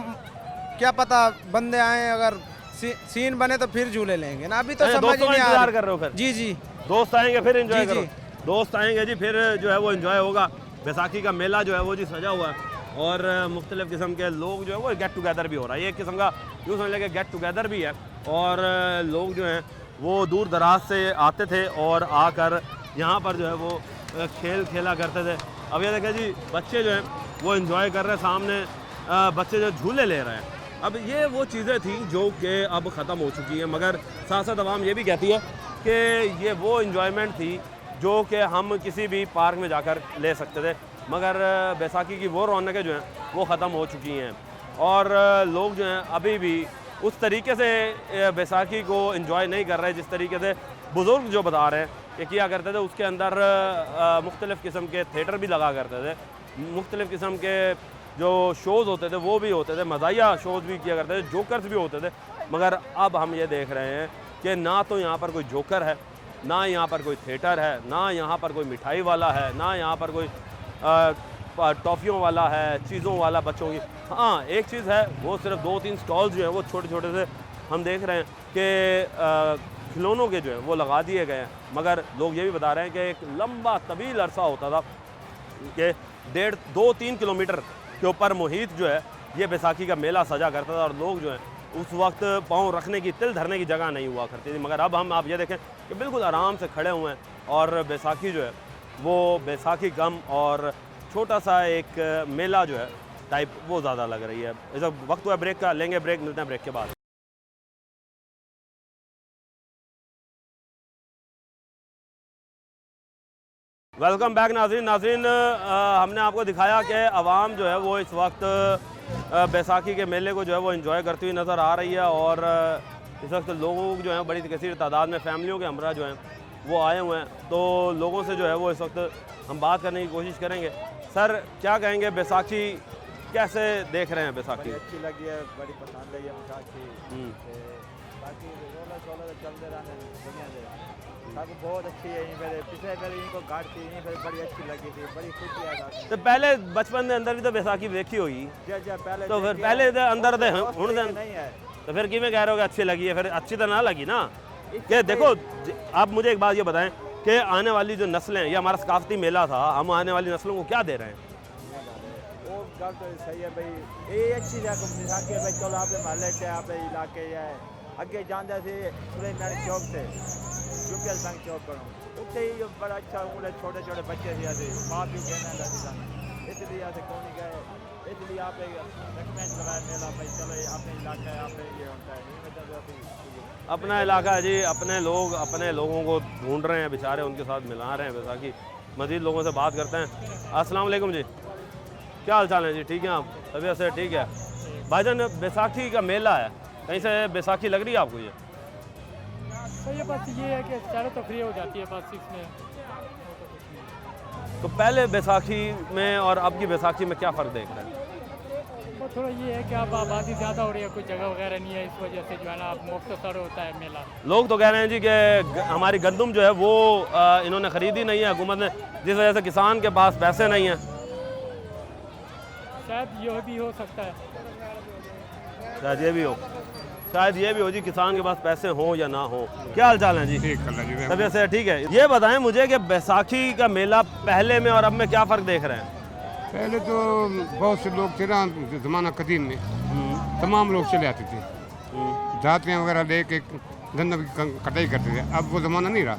क्या पता बंदे आए, अगर सीन बने तो फिर झूले लेंगे ना, अभी तो समझ ही नहीं आ रहा। कर रहे हो फिर? जी जी, दोस्त आएंगे फिर एंजॉय जी, करो। दोस्त आएंगे जी फिर जो है वो एंजॉय होगा। बैसाखी का मेला जो है वो जी सजा हुआ है और मुख्तलिफ़ किस्म के लोग जो है वो गेट टुगेदर भी हो रहा है। ये एक किस्म का यूँ समझ लें कि गेट टुगेदर भी है और लोग जो हैं वो दूर दराज से आते थे और आकर यहाँ पर जो है वो खेल खेला करते थे। अब ये देखें जी, बच्चे जो हैं वो एंजॉय कर रहे हैं, सामने बच्चे जो झूले ले रहे हैं। अब ये वो चीज़ें थी जो कि अब ख़त्म हो चुकी हैं, मगर साथ साथ आवाम ये भी कहती है कि ये वो इन्जॉयमेंट थी जो कि हम किसी भी पार्क में जाकर ले सकते थे, मगर बैसाखी की वो रौनकें जो हैं वो ख़त्म हो चुकी हैं और लोग जो हैं अभी भी उस तरीके से बैसाखी को इन्जॉय नहीं कर रहे जिस तरीके से बुज़ुर्ग जो बता रहे हैं कि किया करते थे। उसके अंदर मुख्तलिफ़ किस्म के थिएटर भी लगा करते थे, मुख्तलिफ़ किस्म के जो शोज़ होते थे वो भी होते थे, मज़ाहिया शोज़ भी किया करते थे, जोकर्स भी होते थे। मगर अब हम ये देख रहे हैं कि ना तो यहाँ पर कोई जोकर है, ना यहाँ पर कोई थिएटर है, ना यहाँ पर कोई मिठाई वाला है, ना यहाँ पर कोई टॉफ़ियों वाला है, चीज़ों वाला बच्चों की। हाँ, एक चीज़ है, वो सिर्फ 2-3 स्टॉल्स जो हैं वो छोटे छोटे से हम देख रहे हैं कि खिलौनों के जो है वो लगा दिए गए हैं, मगर लोग ये भी बता रहे हैं कि एक लंबा तवील अरसा होता था कि 1.5-2-3 किलोमीटर के ऊपर मुहित जो है ये बैसाखी का मेला सजा करता था और लोग जो है उस वक्त पाँव रखने की, तिल धरने की जगह नहीं हुआ करती थी। मगर अब हम आप ये देखें कि बिल्कुल आराम से खड़े हुए हैं और बैसाखी जो है वो बैसाखी गम और छोटा सा एक मेला जो है टाइप वो ज़्यादा लग रही है। इस वक्त हुआ ब्रेक का, लेंगे ब्रेक, मिलते हैं ब्रेक के बाद। वेलकम बैक नाज़रीन, हमने आपको दिखाया कि आवाम जो है वो इस वक्त बैसाखी के मेले को जो है वो एंजॉय करती हुई नज़र आ रही है और इस वक्त लोगों जो हैं बड़ी कसीर तादाद में फैमिलियों के हमरा जो हैं वो आए हुए हैं। तो लोगों से जो है वो इस वक्त हम बात करने की कोशिश करेंगे। सर क्या कहेंगे, बैसाखी कैसे देख रहे हैं? बैसाखी अच्छी लगी है, बड़ी पसंद है ये बैसाखी। बाकी रोला शोला चलते रहने दुनिया से सब बहुत अच्छी है। मेरे पिछले मेरे इनको काट थी, बड़ी अच्छी लगी थी, बड़ी खुशी है। तो पहले बचपन के अंदर भी तो बैसाखी देखी होगी, पहले तो फिर पहले तो अंदर दे हुण दे नहीं है तो फिर कि मैं कह रहा हूँ कि अच्छी लगी है, फिर अच्छी तो ना लगी ना। कि देखो आप मुझे एक बात ये बताएं कि आने वाली जो नस्लें, ये हमारा सकाफती मेला था, हम आने वाली नस्लों को क्या दे रहे हैं? वो गल तो सही है भाई, ये अच्छी जगह बैसाखी है भाई। चलो आप महल्ले से आप इलाके है अगे जाते थे सुलेमान चौक से यूपीएल बैंक चौक पर उत्ते ही बड़ा अच्छा उन्हें छोटे छोटे बच्चे थे, माँ भी कहना लगती, इसलिए ऐसे कौन नहीं गए, इसलिए आप रिकमेंड कराए मेला भाई। चलो अपने इलाका है, आप ये होता है अपना इलाका है जी, अपने लोग अपने लोगों को ढूंढ रहे हैं बेचारे, उनके साथ मिला रहे हैं बैसाखी। मज़ीद लोगों से बात करते हैं। अस्सलाम वालेकुम जी, क्या हाल चाल है जी? ठीक है आप? तबीयत से ठीक है भाईजान? बैसाखी का मेला है, कहीं से बैसाखी लग रही है आपको? ये तो ये बस ये है कि चारों तफरी हो जाती है बस इसमें। तो पहले बैसाखी में और अब की बैसाखी में क्या फ़र्क देख रहे हैं? वो थोड़ा ये है कि अब आबादी ज़्यादा हो रही है, कोई जगह वगैरह नहीं है, इस वजह से जो है ना अब मुख्तसर होता है मेला। लोग तो कह रहे हैं जी कि हमारी गंदम जो है वो इन्होंने ख़रीदी नहीं है हुकूमत ने, जिस वजह से किसान के पास पैसे नहीं हैं। शायद ये भी हो सकता है, शायद ये भी हो, शायद ये भी हो जी, किसान के पास पैसे हों या ना हो। क्या हाल चाल है जी? ठीक है, तबीयत से ठीक है। ये बताएं मुझे कि बैसाखी का मेला पहले में और अब में क्या फ़र्क देख रहे हैं? पहले तो बहुत से लोग थे ना, ज़माना कदीम में तमाम लोग चले आते थे, जाते वगैरह लेके गन्ना की कटाई करते थे। अब वो ज़माना नहीं रहा।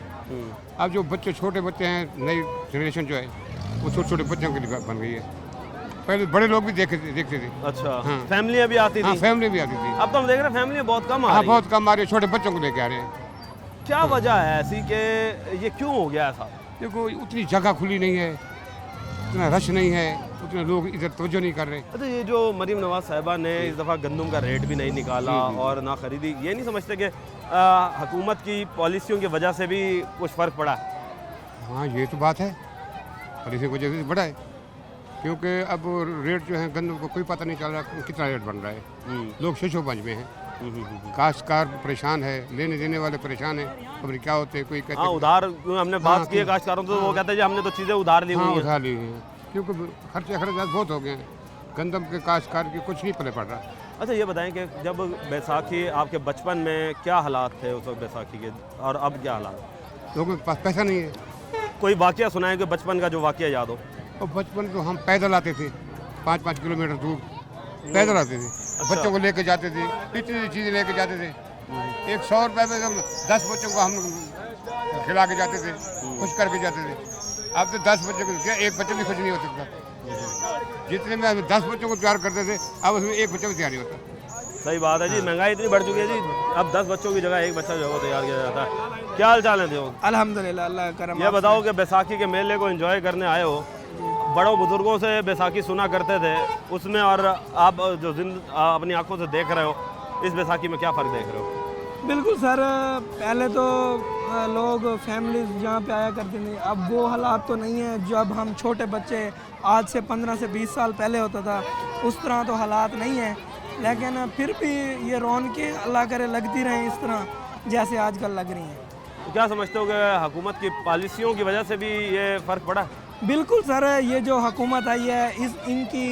अब जो बच्चे छोटे बच्चे हैं, नई जनरेशन जो है वो छोटे छोटे बच्चों के लिए बन गई है। पहले बड़े लोग भी देखते थे। अच्छा, हाँ। फैमिलियाँ भी आती थी? हाँ, फैमिली भी आती थी। अब तो हम देख रहे हैं फैमिली बहुत कम आ रही है। बहुत कम आ रही है, छोटे बच्चों को लेके आ रहे हैं। क्या वजह है ऐसी कि ये क्यों हो गया ऐसा? देखो उतनी जगह खुली नहीं है, उतना रश नहीं है, उतने लोग इधर तवज्जो नहीं कर रहे। अच्छा, ये जो मरीम नवाज साहिबा ने इस दफ़ा गंदम का रेट भी नहीं निकाला और ना खरीदी, ये नहीं समझते कि हुकूमत की पॉलिसियों की वजह से भी कुछ फ़र्क पड़ा? हाँ, ये तो बात है, पॉलिसी की वजह से बड़ा है, क्योंकि अब रेट जो है गंदम को कोई पता नहीं चल रहा कितना रेट बन रहा है। लोग शोशोबंज में हैं, काश्तकार परेशान है, लेने देने वाले परेशान हैं। खबर क्या होते हैं, कोई कहते हाँ, उधार हमने बात की है काश्तकारों से, वो कहते हैं हमने तो चीज़ें उधार ली हुई हैं। उधार ली हुई हैं, क्योंकि खर्चे खर्चात बहुत हो गए हैं, गंदम के काश्तकार की कुछ नहीं पले पड़ रहा। अच्छा, ये बताएं कि जब बैसाखी आपके बचपन में क्या हालात थे उस वक्त बैसाखी के, और अब क्या हालात? लोगों के पास पैसा नहीं है। कोई वाक़या सुनाए कि बचपन का जो वाक़या याद हो? और बचपन तो हम पैदल आते थे, 5-5 किलोमीटर दूर पैदल आते थे। बच्चों को लेके जाते थे, इतनी चीज़ें लेके जाते थे। 100 रुपये में हम 10 बच्चों को हम खिला के जाते थे, खुश करके जाते थे। अब तो 10 बच्चों को क्या, एक बच्चा भी खुश नहीं हो सकता। जितने में हम 10 बच्चों को तैयार करते थे, अब उसमें एक बच्चा भी तैयार नहीं होता। सही बात है जी, महंगाई इतनी बढ़ चुकी है जी, अब 10 बच्चों की जगह एक बच्चा जो है वो तैयार किया जाता है। क्या हाल चाल है जी? अल्हम्दुलिल्लाह, अल्लाह का करम। ये बताओ कि बैसाखी के मेले को एंजॉय करने आए हो, बड़ों बुजुर्गों से बैसाखी सुना करते थे उसमें, और आप जो अपनी आंखों से देख रहे हो इस बैसाखी में क्या फ़र्क देख रहे हो? बिल्कुल सर, पहले तो लोग फैमिली यहाँ पे आया करती थी, अब वो हालात तो नहीं है। जब हम छोटे बच्चे, आज से 15 से 20 साल पहले होता था, उस तरह तो हालात नहीं है। लेकिन फिर भी ये रौनकें अल्लाह करे लगती रहें इस तरह जैसे आजकल लग रही हैं। तो क्या समझते हो कि हुकूमत की पॉलिसियों की वजह से भी ये फ़र्क पड़ा? बिल्कुल सर, ये जो हुकूमत आई है, इनकी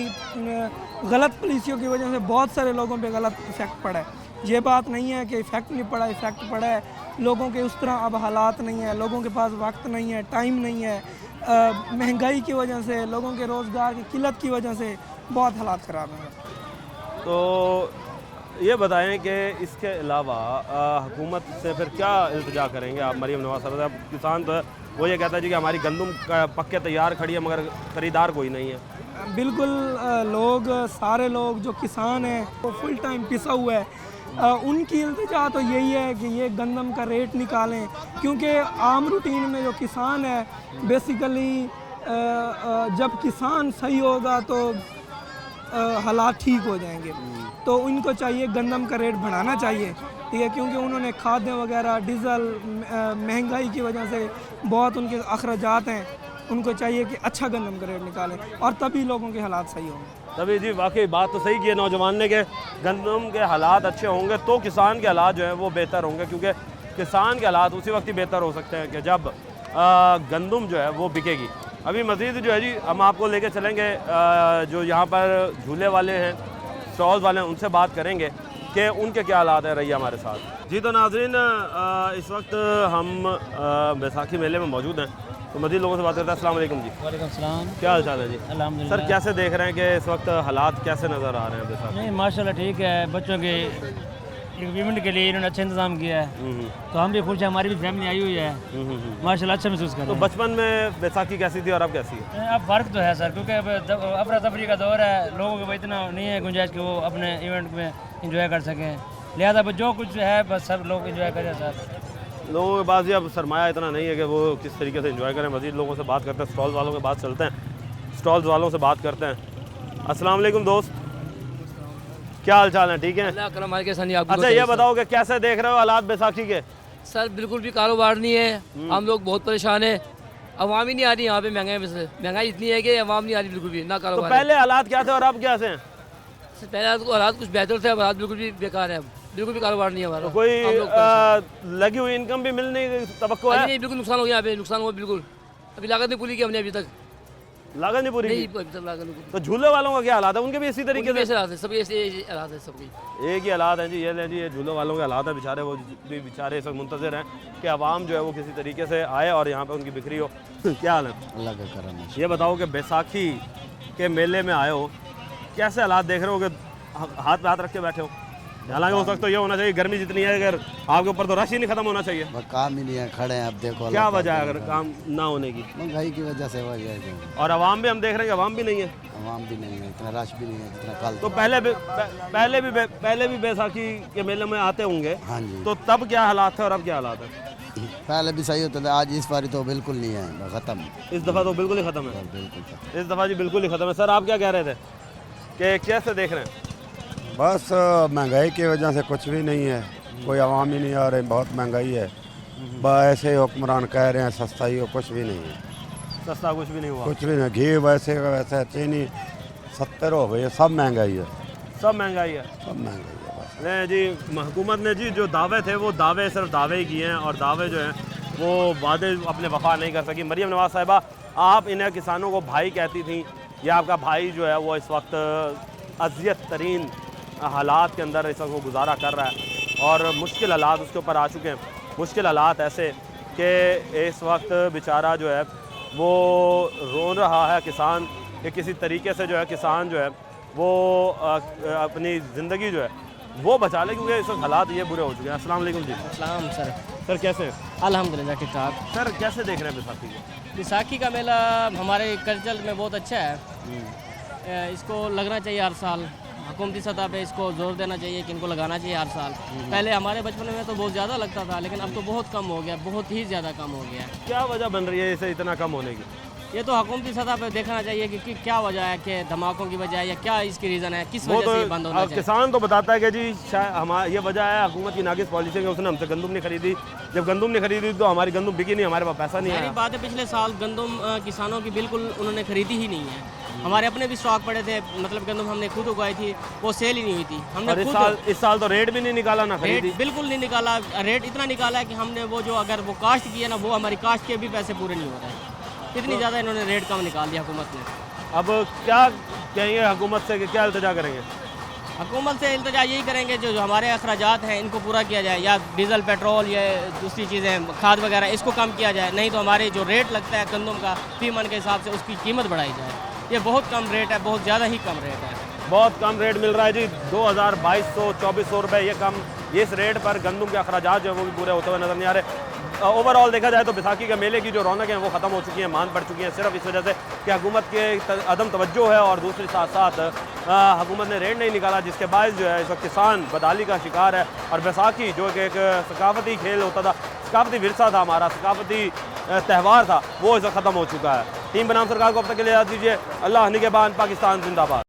गलत पॉलिसियों की वजह से बहुत सारे लोगों पे गलत इफेक्ट पड़ा है। ये बात नहीं है कि इफ़ेक्ट नहीं पड़ा, इफ़ेक्ट पड़ा है। लोगों के उस तरह अब हालात नहीं है, लोगों के पास वक्त नहीं है, टाइम नहीं है। महंगाई की वजह से, लोगों के रोज़गार की किल्लत की वजह से बहुत हालात ख़राब हैं। तो ये बताएं कि इसके अलावा हुकूमत से फिर क्या इल्तिजा करेंगे आप? मरीम नवाज साहब, किसान तो वो ये कहता है जी कि हमारी गंदम का पक्के तैयार खड़ी है मगर ख़रीदार कोई नहीं है। बिल्कुल, लोग सारे लोग जो किसान हैं वो फुल टाइम पिसा हुआ है। उनकी इल्तिजा तो यही है कि ये गंदम का रेट निकालें, क्योंकि आम रूटीन में जो किसान है बेसिकली जब किसान सही होगा तो हालात ठीक हो जाएंगे। तो उनको चाहिए गंदम का रेट बढ़ाना चाहिए, ठीक है, क्योंकि उन्होंने खाद्य वगैरह, डीज़ल, महंगाई की वजह से बहुत उनके अखराजात हैं। उनको चाहिए कि अच्छा गंदम का रेट निकालें और तभी लोगों के हालात सही होंगे। तभी जी, वाकई बात तो सही की है नौजवान ने कि गंदम के हालात अच्छे होंगे तो किसान के हालात जो हैं वो बेहतर होंगे, क्योंकि किसान के हालात उसी वक्त ही बेहतर हो सकते हैं कि जब गंदम जो है वो बिकेगी। अभी मज़ीद जो है जी हम आपको लेके चलेंगे जो यहाँ पर झूले वाले हैं, स्टॉल वाले हैं, उनसे बात करेंगे कि उनके क्या हालात है। रही हमारे साथ जी। तो नाज़रीन, इस वक्त हम बैसाखी मेले में मौजूद हैं, तो मज़ीद लोगों से बात करते हैं। अस्सलाम वालेकुम जी। वालेकुम सलाम। क्या हाल चाल है जी? अल्हम्दुलिल्लाह। सर कैसे देख रहे हैं कि इस वक्त हालात कैसे नज़र आ रहे हैं बैसाखी? नहीं, माशाल्लाह ठीक है। बच्चों के इवेंट के लिए इन्होंने अच्छा इंतजाम किया है, तो हम भी खुश हैं, हमारी भी फैमिली आई हुई है, माशाल्लाह अच्छा महसूस कर रहे हैं। तो बचपन में बैसाखी कैसी थी और अब कैसी है? अब फ़र्क तो है सर, क्योंकि अब अफरा तफरी का दौर है, लोगों के पास इतना नहीं है गुंजाइश कि वो अपने इवेंट में इंजॉय कर सकें, लिहाजा जो कुछ है बस सब लोग इंजॉय करें सर। लोगों के पास ये अब सरमाया इतना नहीं है कि वो किस तरीके से इंजॉय करें। मज़ीद लोगों से बात करते हैं, स्टॉल वालों के पास चलते हैं, स्टॉल वालों से बात करते हैं। अस्सलाम वालेकुम दोस्त, क्या हाल चाल है? ठीक है। अच्छा, ये बताओ कि कैसे देख रहे हो हालात बैसाखी के? सर बिल्कुल भी कारोबार नहीं है, हम लोग बहुत परेशान है, अवाम ही नहीं आ रही यहाँ पे। महंगाई इतनी है कि अवाम नहीं आ रही बिल्कुल भी, ना कारोबार। तो पहले हालात क्या थे और अब कैसे हैं? पहले हालात कुछ बेहतर थे, अब हालात बिल्कुल भी बेकार है, बिल्कुल भी कारोबार नहीं है हमारा। तो कोई लगी हुई इनकम भी मिलने की तवक्को है? नहीं, बिल्कुल नुकसान हो गया, यहाँ पे नुकसान हुआ बिल्कुल। अभी लागत नहीं पूरी की हमने अभी तक। लागत नहीं पूरी? नहीं। तो झूले वालों का क्या हालात है? उनके भी इसी तरीके से हालात है, सबके ऐसे हालात है, सबकी एक ही हालात हैं जी। ये लें जी, ये झूलों वालों के हालात है बेचारे, वो भी बेचारे इस वक्त मुंतज़िर हैं कि आवाम जो है वो किसी तरीके से आए और यहाँ पे उनकी बिक्री हो। क्या हाल है? अल्लाह का करम है। ये बताओ कि बैसाखी के मेले में आए हो, कैसे हालात देख रहे हो कि हाथ पे हाथ रख के बैठे हो? हालांकि उस वक्त तो ये होना चाहिए, गर्मी जितनी है अगर आपके ऊपर तो रश ही नहीं खत्म होना चाहिए। काम ही नहीं है, खड़े हैं। अब देखो क्या वजह है अगर काम ना होने की? महंगाई की वजह से वजह है। और आवाम भी हम देख रहे हैं कि आवाम भी नहीं है, आवाम भी नहीं है, इतना रश भी नहीं है जितना कल। तो पहले भी बैसाखी के मेले में आते होंगे। हाँ जी। तो तब क्या हालात थे और अब क्या हालात है? पहले भी सही होता था, आज इस बार तो बिल्कुल नहीं है, खत्म। इस दफ़ा तो बिल्कुल ही ख़त्म है। बिल्कुल इस दफ़ा जी बिल्कुल ही ख़त्म है। सर आप क्या कह रहे थे कि कैसे देख रहे हैं? बस महंगाई की वजह से कुछ भी नहीं है, कोई आवाम ही नहीं आ रहे, बहुत महंगाई है। बस ऐसे ही हुक्मरान कह रहे हैं सस्ताई हो, कुछ भी नहीं है। सस्ता कुछ भी नहीं हुआ? कुछ भी नहीं। घी वैसे वैसे, चीनी 70 हो गई है, सब महंगाई है। सब महंगाई है, सब महंगाई है बस। नहीं जी, हुकूमत ने जी जो दावे थे वो दावे सिर्फ दावे ही किए हैं और दावे जो हैं वो वादे अपने वफा नहीं कर सकी। मरीम नवाज साहिबा, आप इन्हें किसानों को भाई कहती थी, या आपका भाई जो है वो इस वक्त अज़ियत तरीन हालात के अंदर इस वक्त वो गुजारा कर रहा है और मुश्किल हालात उसके ऊपर आ चुके हैं। मुश्किल हालात ऐसे कि इस वक्त बेचारा जो है वो रो रहा है किसान, कि किसी तरीके से जो है किसान जो है वो अपनी ज़िंदगी जो है वो बचा ले, क्योंकि इस वक्त हालात ये बुरे हो चुके हैं। अस्सलाम वालेकुम जी। अस्सलाम सर। सर कैसे हैं? अल्हम्दुलिल्लाह ठीक ठाक। सर कैसे देख रहे हैं बैसाखी को? बैसाखी का मेला हमारे कल्चर में बहुत अच्छा है, इसको लगना चाहिए हर साल। हुकूमती सतह पे इसको जोर देना चाहिए कि इनको लगाना चाहिए हर साल। पहले हमारे बचपन में तो बहुत ज़्यादा लगता था, लेकिन अब तो बहुत कम हो गया, बहुत ही ज़्यादा कम हो गया। क्या वजह बन रही है इसे इतना कम होने की? ये तो हुकूमती सतह पे देखना चाहिए कि क्या वजह है, कि धमाकों की वजह है या क्या इसकी रीज़न है, किस वजह से बंद होना चाहिए। किसान तो बताता है कि जी हमारा ये वजह है हुकूमत की नागिस पॉलिसी, उसने हमसे गंदम नहीं खरीदी। जब गंदम नहीं खरीदी तो हमारी गंदम बिकी नहीं, हमारे पास पैसा नहीं है। बात है, पिछले साल गंदम किसानों की बिल्कुल उन्होंने खरीदी ही नहीं है। हमारे अपने भी स्टॉक पड़े थे, मतलब गंदम हमने खुद उगाई थी, वो सेल ही नहीं हुई थी। हमने इस साल तो रेट भी नहीं निकाला ना खरीदी। बिल्कुल नहीं निकाला, रेट इतना निकाला है कि हमने वो जो अगर वो काश्त की है ना, वो हमारी काश्त के भी पैसे पूरे नहीं हो रहे हैं। इतनी ज़्यादा इन्होंने रेट कम निकाल दिया हुकूमत ने। अब क्या कहेंगे हुकूमत से कि क्या इल्तिजा करेंगे? हुकूमत से इल्तिजा यही करेंगे जो जो हमारे अखराजात हैं इनको पूरा किया जाए, या डीज़ल पेट्रोल या दूसरी चीज़ें खाद वगैरह इसको कम किया जाए, नहीं तो हमारे जो रेट लगता है गंदम का फी मन के हिसाब से उसकी कीमत बढ़ाई जाए। ये बहुत कम रेट है, बहुत ज़्यादा ही कम रेट है, बहुत कम रेट मिल रहा है जी, 2200-2400 रुपये ये कम, ये इस रेट पर गंदम के अखराजात जो है वो भी पूरे होते हुए नज़र नहीं आ रहे। ओवरऑल देखा जाए तो बैसाखी के मेले की जो रौनक है वो ख़त्म हो चुकी है, मान पड़ चुकी है, सिर्फ इस वजह से कि हुकूमत के अदम तवज्जो है और दूसरे साथ साथ हुकूमत ने रेट नहीं निकाला, जिसके बायस जो है इस वक्त किसान बदहाली का शिकार है। और बैसाखी जो कि एक सकाफती खेल होता था, सकाफती विरसा था हमारा, सकाफती त्यौहार था, वो इस वक्त ख़त्म हो चुका है। टीम बनाम सरकार को अब तक के लिए याद दीजिए। अल्लाह निगहबान, पाकिस्तान जिंदाबाद।